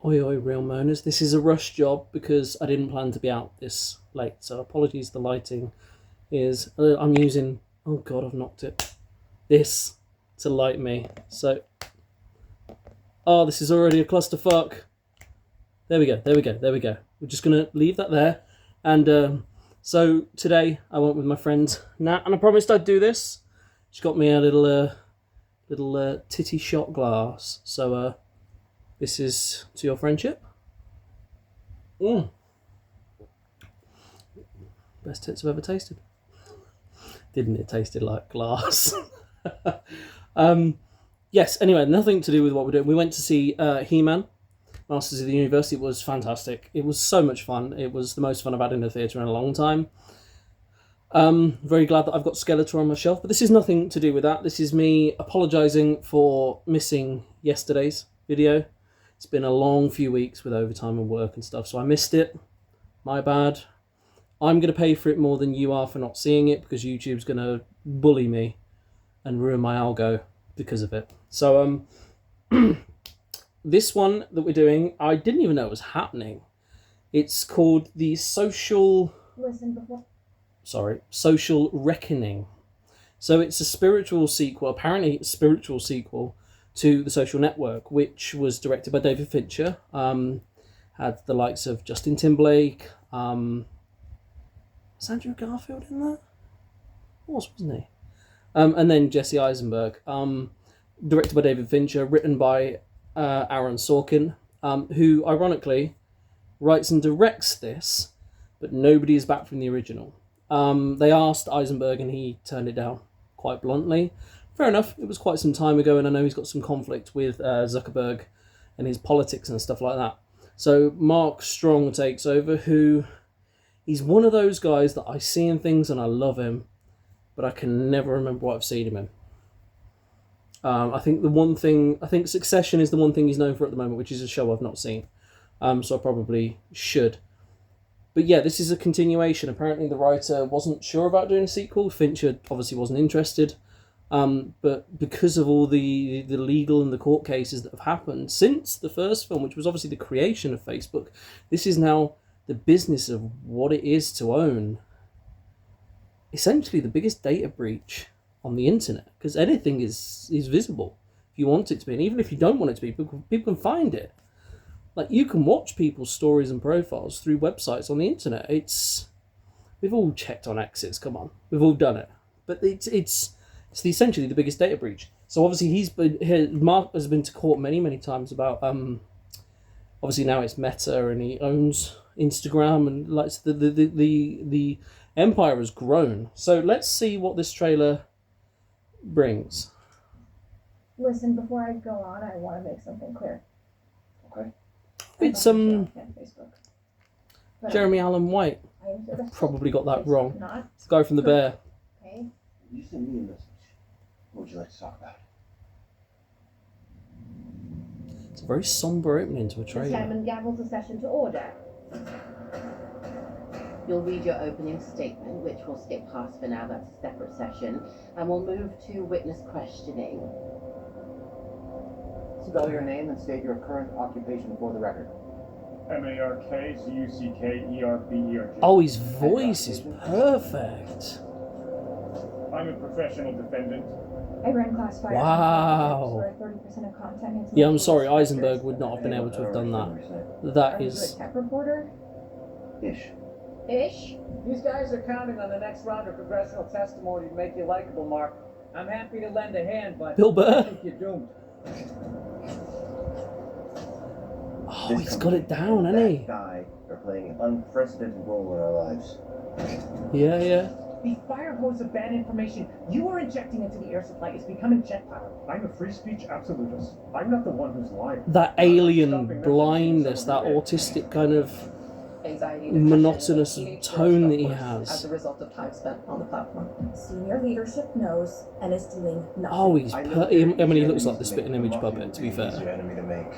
Oi, oi, real moaners. This is a rush job because I didn't plan to be out this late. So apologies, the lighting is... I'm using... Oh God, I've knocked it. This to light me. So... Oh, this is already a clusterfuck. There we go. We're just going to leave that there. And so today I went with my friend Nat, and I promised I'd do this. She got me a little titty shot glass. So this is to your friendship. Best tits I've ever tasted. Didn't it? Tasted like glass. Yes, anyway, nothing to do with what we're doing. We went to see He-Man, Masters of the Universe. It was fantastic. It was so much fun. It was the most fun I've had in a theatre in a long time. Very glad that I've got Skeletor on my shelf, but this is nothing to do with that. This is me apologising for missing yesterday's video. It's been a long few weeks with overtime and work and stuff, so I missed it. My bad. I'm going to pay for it more than you are for not seeing it, because YouTube's going to bully me and ruin my algo because of it. So this one that we're doing, I didn't even know it was happening. It's called the Social Reckoning. So it's a spiritual sequel, apparently a spiritual sequel to The Social Network, which was directed by David Fincher. Had the likes of Justin Timberlake. Was Andrew Garfield in that? Wasn't he? And then Jesse Eisenberg. Directed by David Fincher, written by Aaron Sorkin, who ironically writes and directs this, but nobody is back from the original. They asked Eisenberg and he turned it down quite bluntly. Fair enough, it was quite some time ago, and I know he's got some conflict with Zuckerberg and his politics and stuff like that. So Mark Strong takes over, who he's one of those guys that I see in things and I love him, but I can never remember what I've seen him in. I think Succession is the one thing he's known for at the moment, which is a show I've not seen. So I probably should. But yeah, this is a continuation. Apparently the writer wasn't sure about doing a sequel. Fincher obviously wasn't interested. But because of all the legal and the court cases that have happened since the first film, which was obviously the creation of Facebook, this is now the business of what it is to own essentially the biggest data breach on the internet, because anything is visible if you want it to be, and even if you don't want it to be, people can find it. Like, you can watch people's stories and profiles through websites on the internet. We've all checked on exits, come on, we've all done it, but it's essentially the biggest data breach. So obviously Mark has been to court many times about obviously now it's Meta and he owns Instagram, and like the empire has grown. So let's see what this trailer brings. Listen, before I go on, I want to make something clear. Okay. It's Jeremy Allen White. I probably got that wrong. The guy from The Bear. Okay. You sent me a message. What would you like to talk about? It's a very somber opening to a The trailer. chairman gavels the session to order. You'll read your opening statement, which we'll skip past for now, that's a separate session, and we'll move to witness questioning. Spell your name and state your current occupation for the record. MARKZUCKERBERG. Oh, his voice is perfect. I'm a professional defendant. I ran classified. Wow. Where 30% of content is Yeah, I'm sorry, Eisenberg would not have been able to have done that. That Are you is... a tech reporter? Ish. These guys are counting on the next round of congressional testimony to make you likable, Mark. I'm happy to lend a hand, but Bill Burr. I think you're doomed. Oh, he's got it down, hasn't he? Guy are playing an unprecedented role in our lives. Yeah. The fire hose of bad information you are injecting into the air supply is becoming jet power. I'm a free speech absolutist. I'm not the one who's lying. That alien blindness, that autistic kind of Anxiety, monotonous depression, tone that he as has. a result of time spent on the platform. Senior leadership knows and is doing nothing. Oh, he looks like the spitting image puppet, to be fair. Your enemy to make.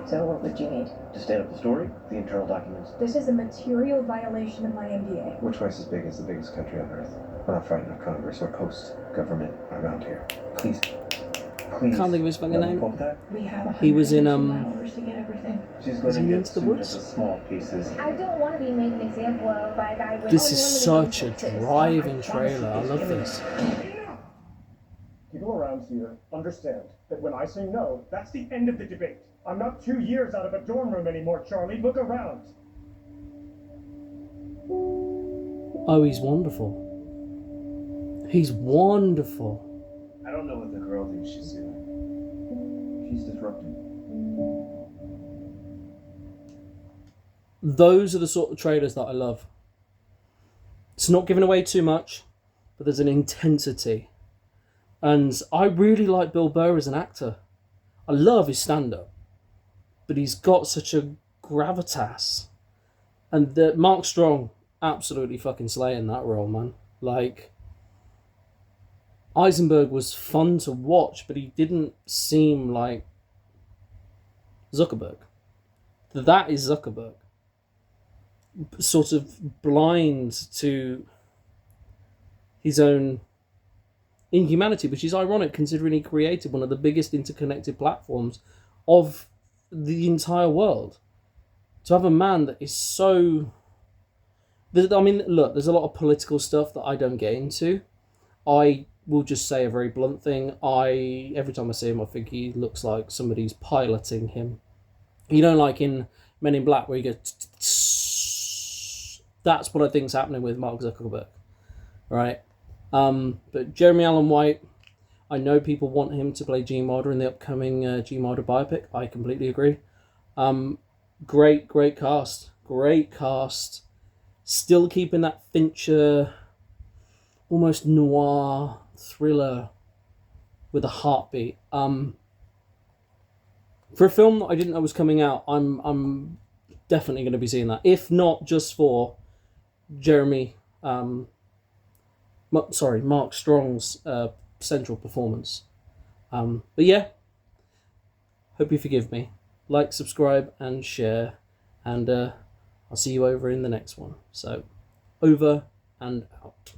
So what would you need? To stand up the story, the internal documents. This is a material violation of my NDA. We're twice as big as the biggest country on earth. We're not frightened of Congress or post-government around here. Please. Please. Can't think of his fucking let me name. quote that. We have He was in, 152 hours to get everything. She's Is going he to get into the sued woods? into small pieces. I don't want to be made an example of by a guy with This is unlimited such a resources. driving trailer. I love this. People around here understand that when I say no, that's the end of the debate. I'm not 2 years out of a dorm room anymore, Charlie. Look around. Oh, he's wonderful. He's wonderful. I don't know what the girl thinks she's doing. She's disrupting. Those are the sort of trailers that I love. It's not giving away too much, but there's an intensity. And I really like Bill Burr as an actor. I love his stand-up. But he's got such a gravitas. And Mark Strong, absolutely fucking slaying that role, man. Like, Eisenberg was fun to watch, but he didn't seem like Zuckerberg. That is Zuckerberg. Sort of blind to his own inhumanity, which is ironic considering he created one of the biggest interconnected platforms of the entire world. To have a man that is so... I mean, look, there's a lot of political stuff that I don't get into. I will just say a very blunt thing. Every time I see him, I think he looks like somebody's piloting him. You know, like in Men in Black, where you go... That's what I think is happening with Mark Zuckerberg. Right? But Jeremy Allen White, I know people want him to play G-Modder in the upcoming G-Modder biopic. I completely agree. Great cast. Great cast. Still keeping that Fincher, almost noir thriller with a heartbeat. For a film that I didn't know was coming out, I'm definitely going to be seeing that. If not just for Mark Strong's central performance. But yeah, hope you forgive me. Like, subscribe, and share. And I'll see you over in the next one. So, over and out.